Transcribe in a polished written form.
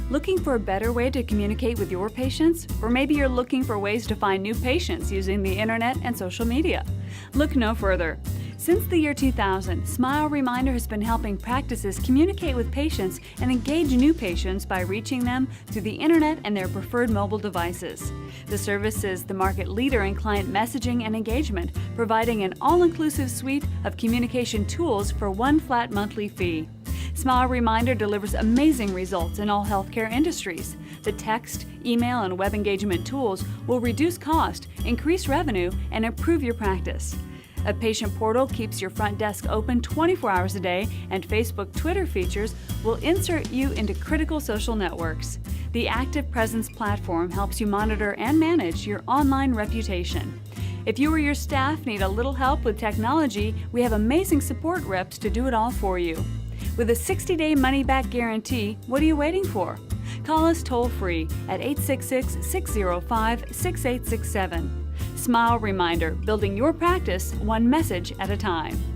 Looking for a better way to communicate with your patients? Or maybe you're looking for ways to find new patients using the internet and social media? Look no further. Since the year 2000, Smile Reminder has been helping practices communicate with patients and engage new patients by reaching them through the internet and their preferred mobile devices. The service is the market leader in client messaging and engagement, providing an all-inclusive suite of communication tools for one flat monthly fee. Smile Reminder delivers amazing results in all healthcare industries. The text, email, and web engagement tools will reduce cost, increase revenue, and improve your practice. A patient portal keeps your front desk open 24 hours a day, and Facebook Twitter features will insert you into critical social networks. The Active Presence platform helps you monitor and manage your online reputation. If you or your staff need a little help with technology, we have amazing support reps to do it all for you. With a 60-day money-back guarantee, what are you waiting for? Call us toll-free at 866-605-6867. Smile Reminder, building your practice one message at a time.